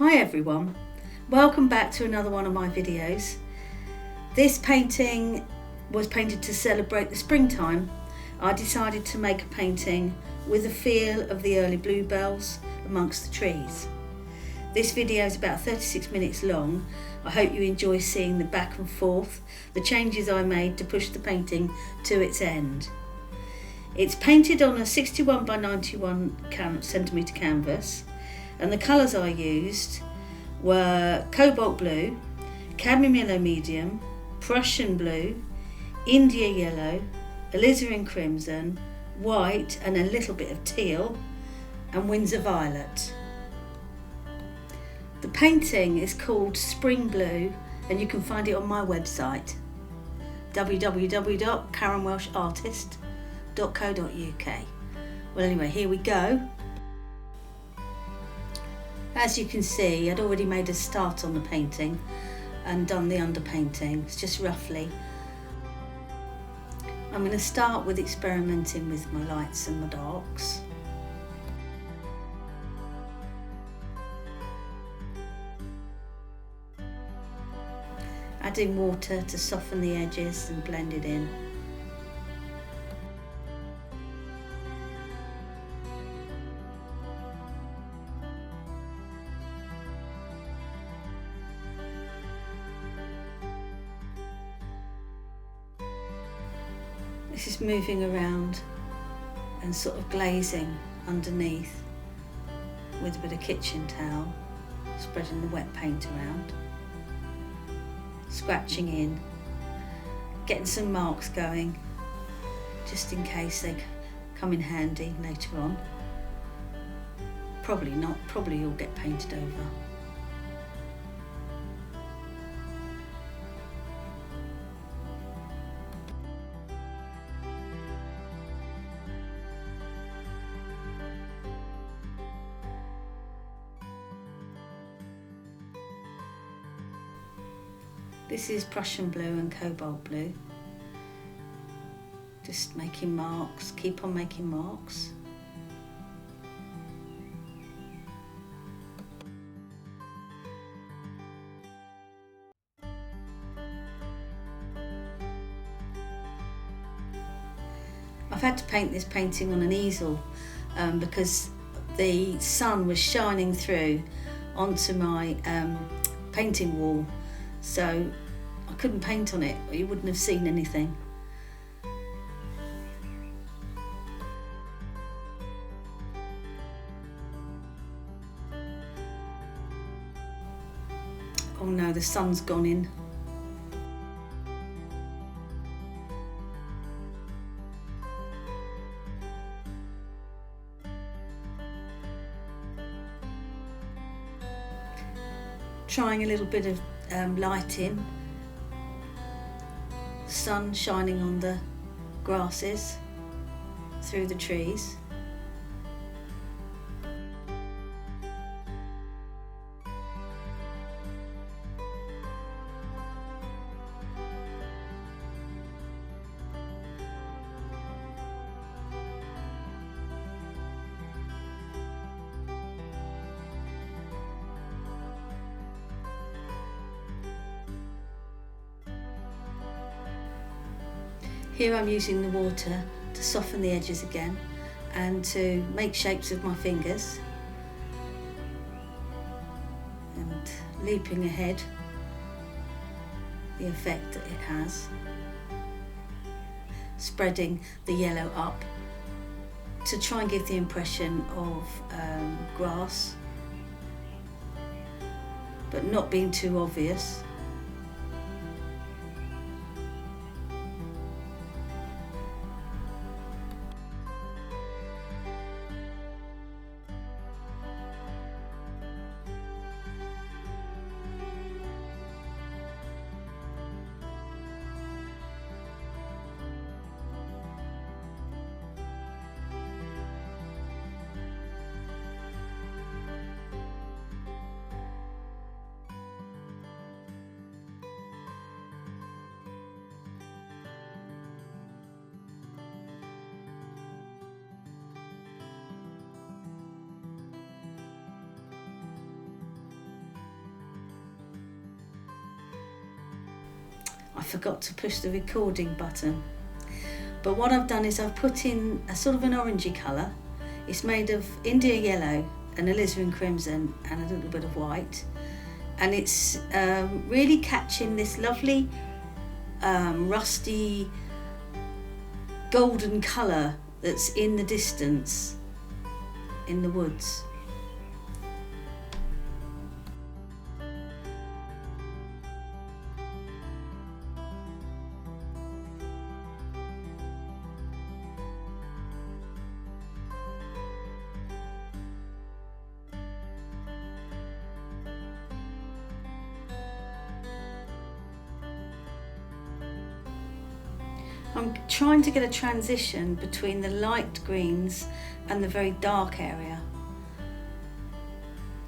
Hi everyone, welcome back to another one of my videos. This painting was painted to celebrate the springtime. I decided to make a painting with the feel of the early bluebells amongst the trees. This video is about 36 minutes long. I hope you enjoy seeing the back and forth, the changes I made to push the painting to its end. It's painted on a 61 by 91 centimetre canvas, and the colours I used were cobalt blue, cadmium yellow medium, Prussian blue, India yellow, alizarin crimson, white and a little bit of teal, and Windsor violet. The painting is called Spring Blue and you can find it on my website www.karenwelshartist.co.uk. Well, anyway, here we go. As you can see, I'd already made a start on the painting and done the underpainting, it's just roughly. I'm going to start with experimenting with my lights and my darks. Adding water to soften the edges and blend it in. This is moving around and sort of glazing underneath with a bit of kitchen towel, spreading the wet paint around, scratching in, getting some marks going just in case they come in handy later on. Probably not, probably you'll get painted over. This is Prussian blue and cobalt blue. Just making marks, keep on making marks. I've had to paint this painting on an easel because the sun was shining through onto my painting wall. So I couldn't paint on it, or you wouldn't have seen anything. Oh no, the sun's gone in. Trying a little bit of light in, sun shining on the grasses through the trees. Here I'm using the water to soften the edges again and to make shapes with my fingers and leaping ahead the effect that it has, spreading the yellow up to try and give the impression of grass but not being too obvious. I forgot to push the recording button. But what I've done is I've put in a sort of an orangey colour. It's made of India yellow and alizarin crimson and a little bit of white, and it's really catching this lovely rusty golden colour that's in the distance in the woods. I'm trying to get a transition between the light greens and the very dark area,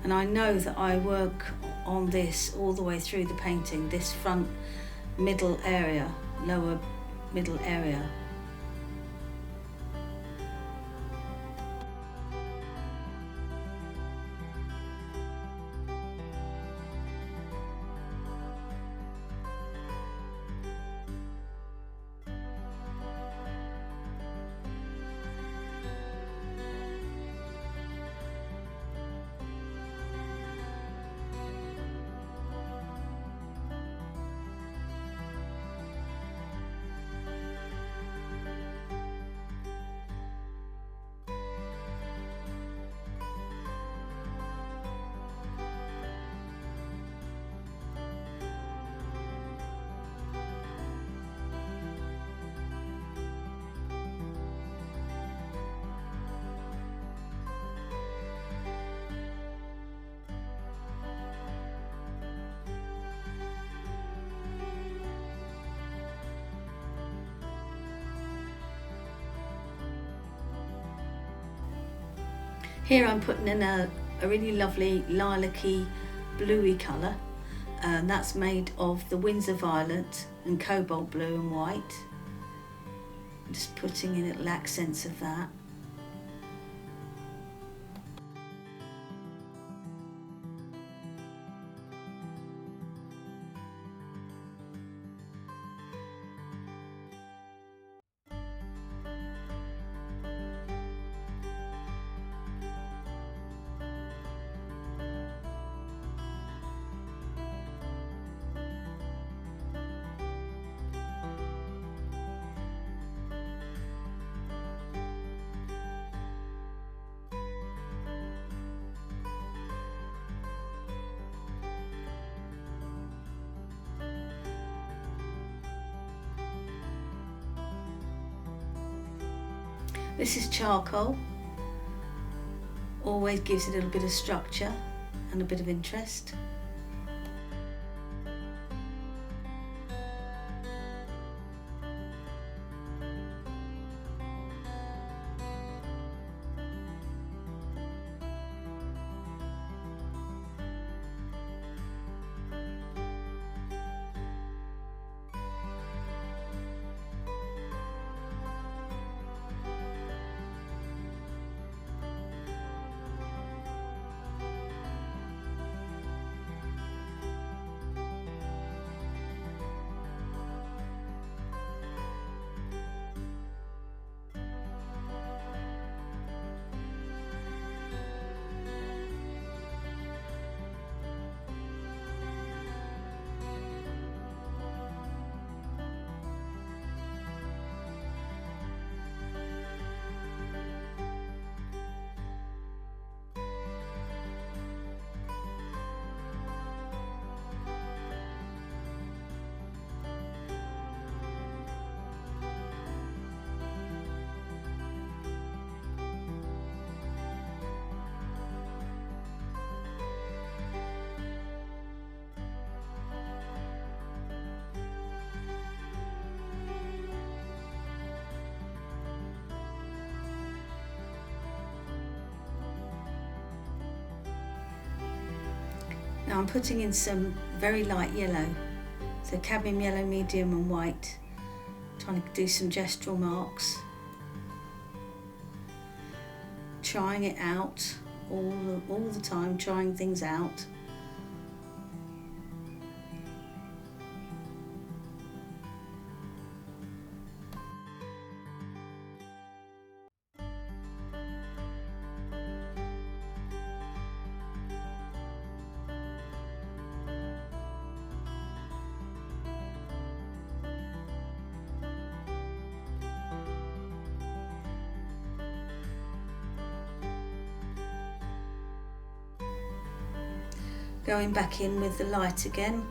and I know that I work on this all the way through the painting, this front middle area, lower middle area. Here I'm putting in a really lovely lilac-y bluey colour, and that's made of the Windsor violet and cobalt blue and white. I'm just putting in little accents of that. This is charcoal, always gives it a little bit of structure and a bit of interest. Now I'm putting in some very light yellow, so cadmium yellow, medium and white, trying to do some gestural marks, trying it out all the time, trying things out. Going back in with the light again.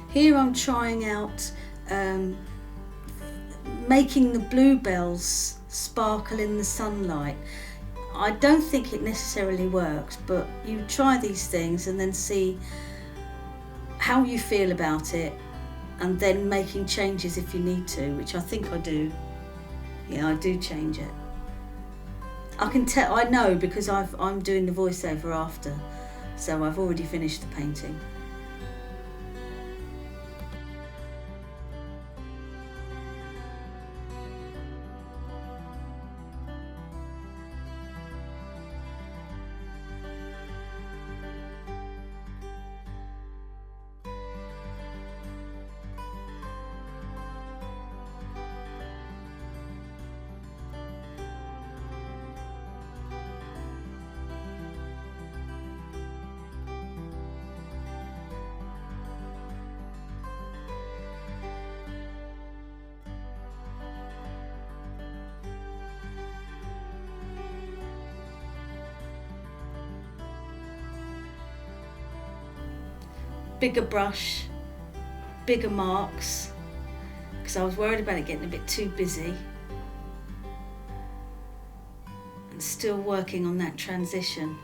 Here I'm trying out making the bluebells sparkle in the sunlight. I don't think it necessarily works, but you try these things and then see how you feel about it, and then making changes if you need to, which I think I do. Yeah, I do change it. I can tell, I know, because I'm doing the voiceover after, so I've already finished the painting. Bigger brush, bigger marks, because I was worried about it getting a bit too busy, and still working on that transition.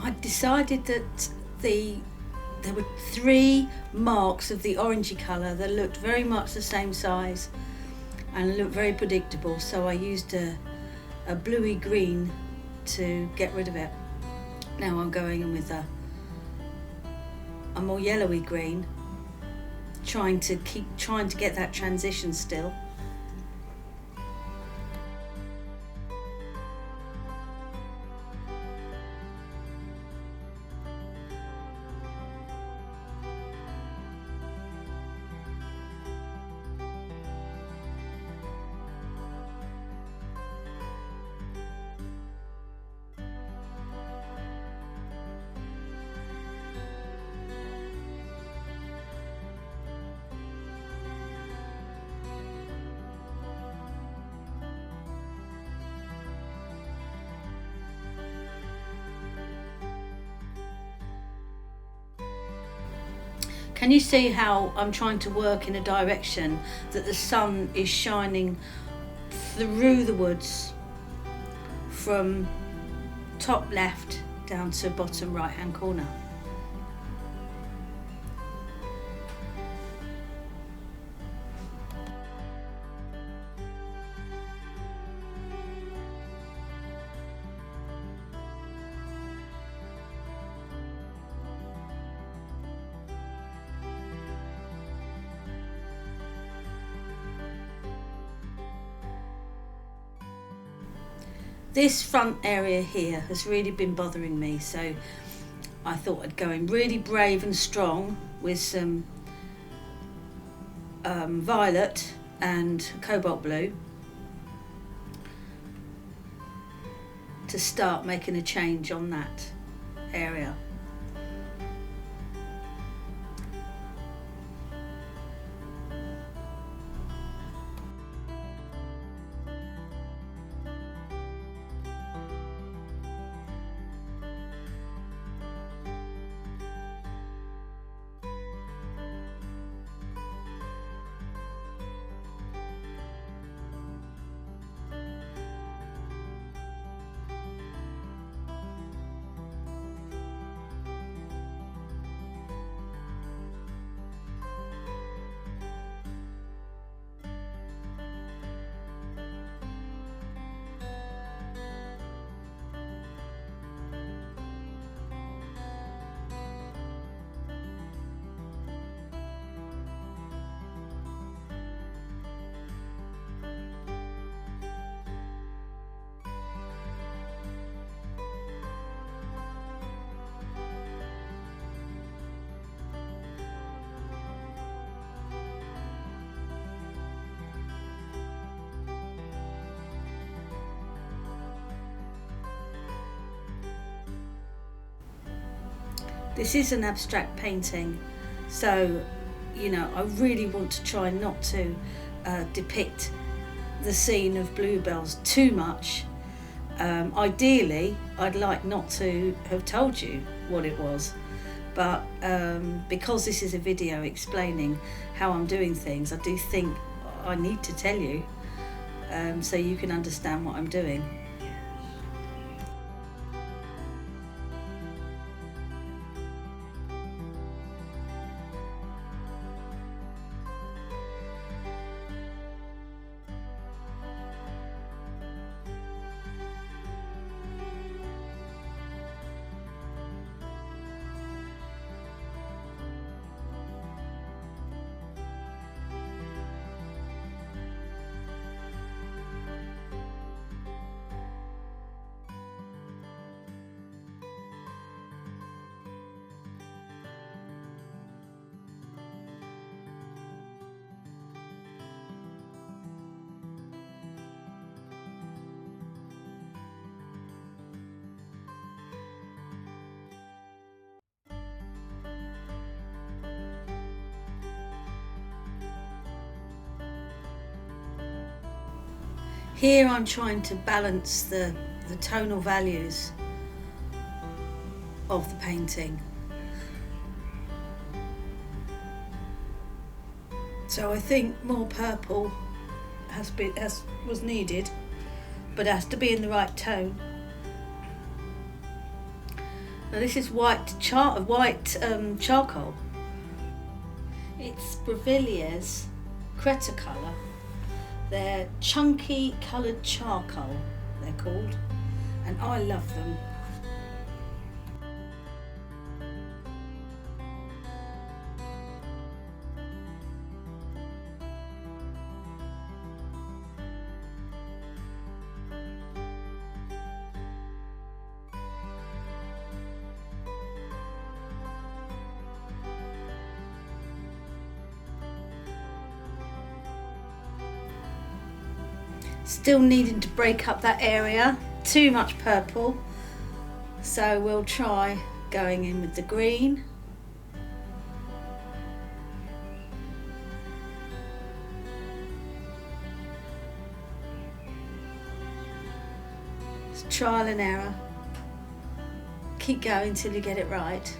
I decided that there were 3 marks of the orangey colour that looked very much the same size and looked very predictable, so I used a bluey green to get rid of it. Now I'm going in with a more yellowy green, trying to get that transition still. Can you see how I'm trying to work in a direction that the sun is shining through the woods from top left down to bottom right hand corner? This front area here has really been bothering me, so I thought I'd go in really brave and strong with some violet and cobalt blue to start making a change on that area. This is an abstract painting, so you know, I really want to try not to depict the scene of bluebells too much. Ideally, I'd like not to have told you what it was, but because this is a video explaining how I'm doing things, I do think I need to tell you so you can understand what I'm doing. Here I'm trying to balance the tonal values of the painting. So I think more purple was needed, but it has to be in the right tone. Now this is white charcoal. It's Grevillier's Cretacolor. They're chunky coloured charcoal, they're called, and I love them. Still needing to break up that area, too much purple, so we'll try going in with the green. It's trial and error. Keep going till you get it right.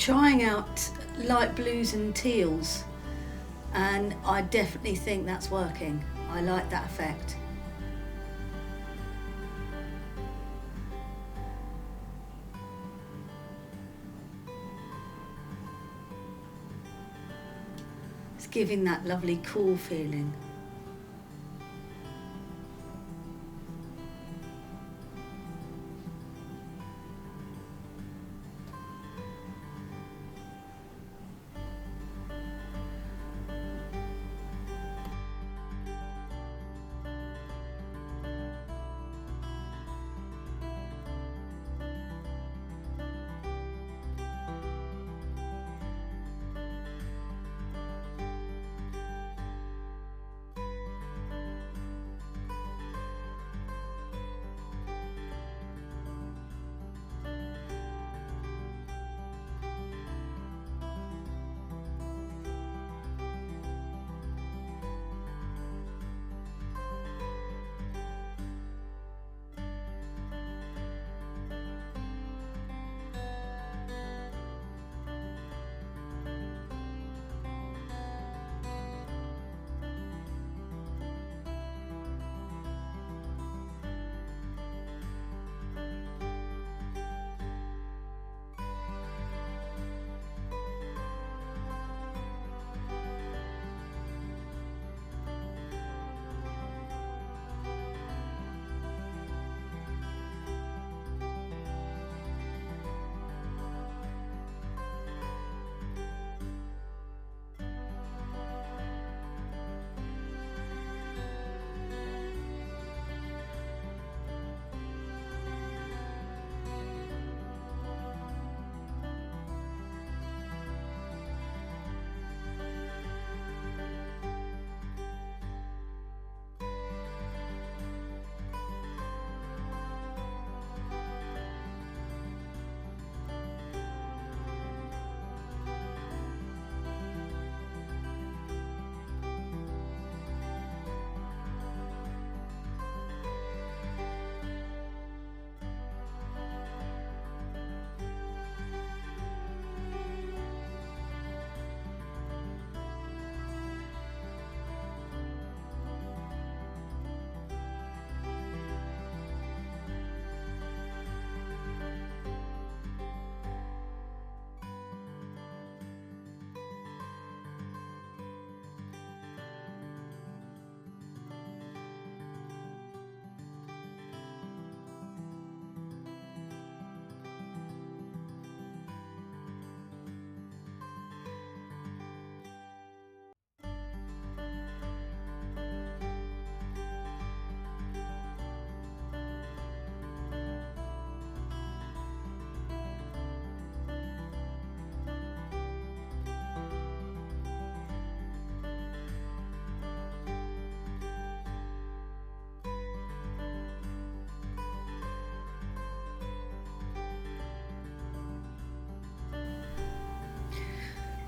trying out light blues and teals, and I definitely think that's working. I like that effect. It's giving that lovely cool feeling.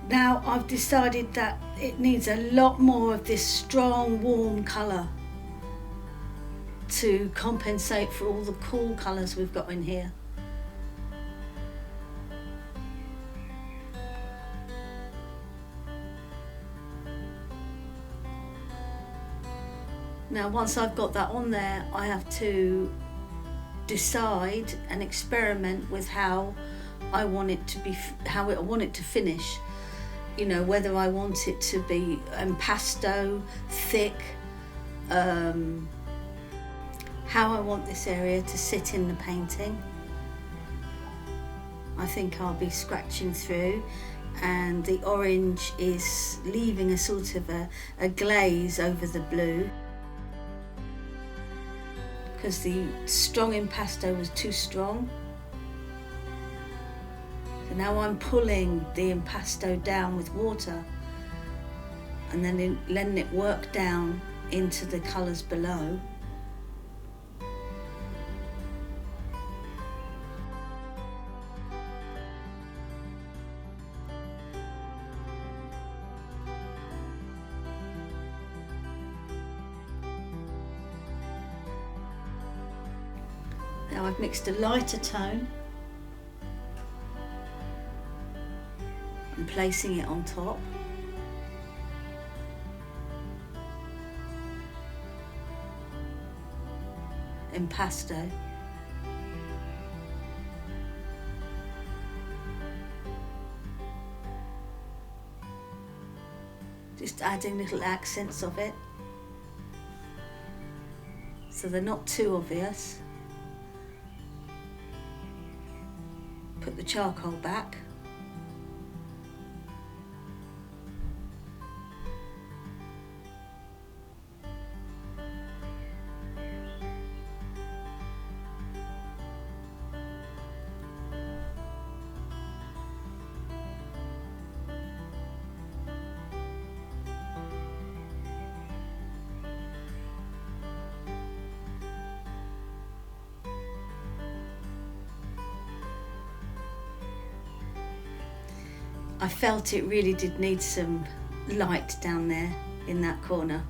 Now I've decided that it needs a lot more of this strong, warm colour to compensate for all the cool colours we've got in here. Now once I've got that on there, I have to decide and experiment with how I want it to be, how I want it to finish. You know, whether I want it to be impasto, thick, how I want this area to sit in the painting. I think I'll be scratching through, and the orange is leaving a sort of a glaze over the blue, because the strong impasto was too strong. So now I'm pulling the impasto down with water and then letting it work down into the colours below. Now I've mixed a lighter tone and placing it on top. Impasto. Just adding little accents of it so they're not too obvious. Put the charcoal back. I felt it really did need some light down there in that corner.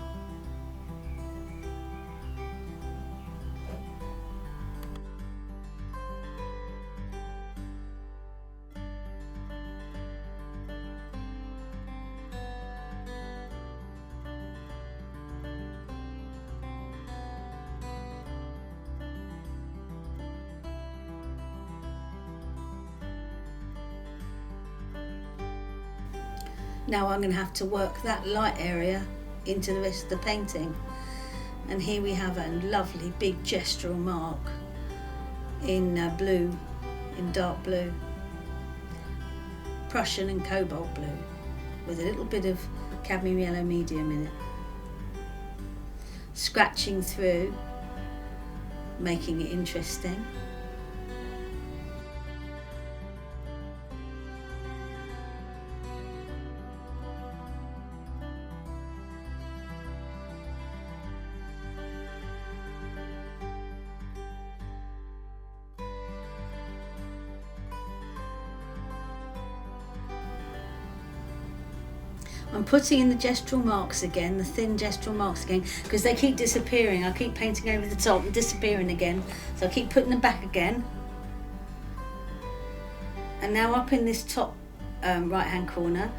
Now I'm going to have to work that light area into the rest of the painting. And here we have a lovely big gestural mark in blue, in dark blue, Prussian and cobalt blue, with a little bit of cadmium yellow medium in it. Scratching through, making it interesting. I'm putting in the gestural marks again, the thin gestural marks again, because they keep disappearing. I keep painting over the top and disappearing again. So I keep putting them back again. And now up in this top right hand corner,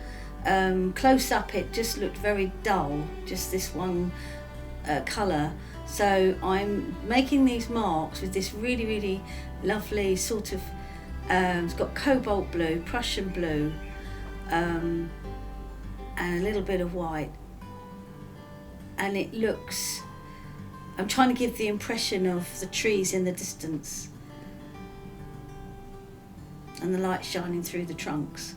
close up it just looked very dull, just this one colour. So I'm making these marks with this really, really lovely sort of, it's got cobalt blue, Prussian blue, and a little bit of white, and it looks, I'm trying to give the impression of the trees in the distance and the light shining through the trunks.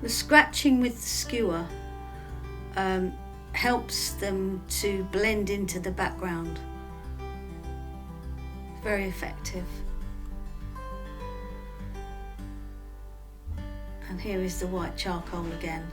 The scratching with the skewer helps them to blend into the background. Very effective. And here is the white charcoal again.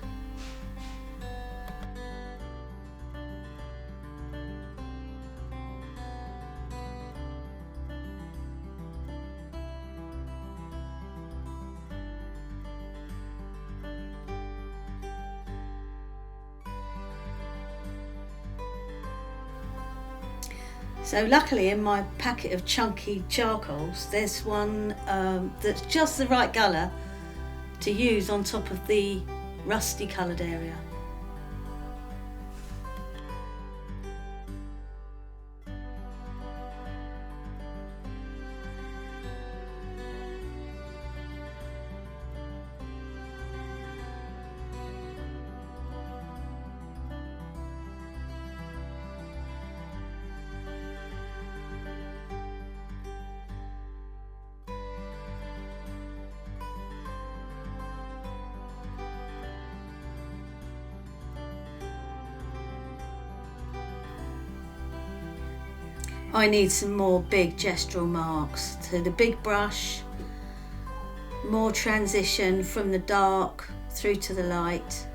So luckily in my packet of chunky charcoals, there's one that's just the right colour to use on top of the rusty coloured area. I need some more big gestural marks. So the big brush, more transition from the dark through to the light.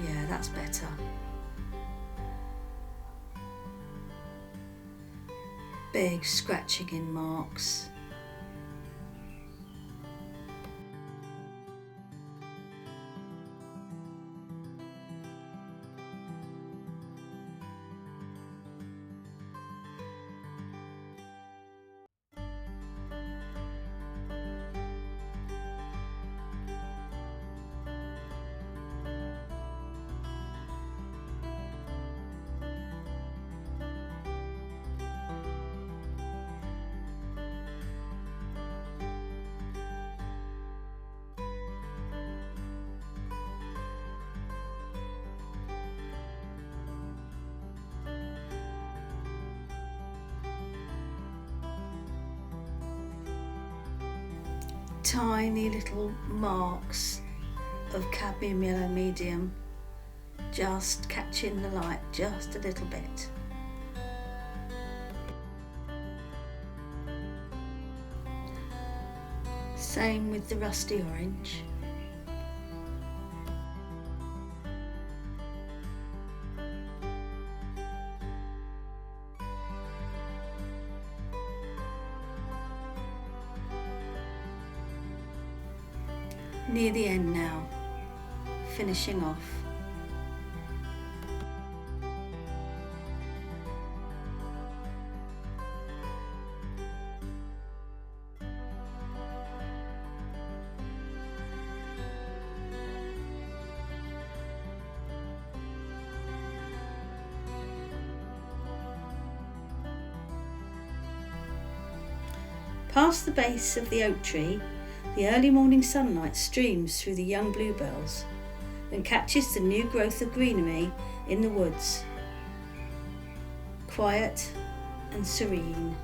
Yeah, that's better. Big scratching in marks. Tiny little marks of cadmium yellow medium, just catching the light just a little bit. Same with the rusty orange. Near the end now, finishing off. Past the base of the oak tree, the early morning sunlight streams through the young bluebells and catches the new growth of greenery in the woods. Quiet and serene.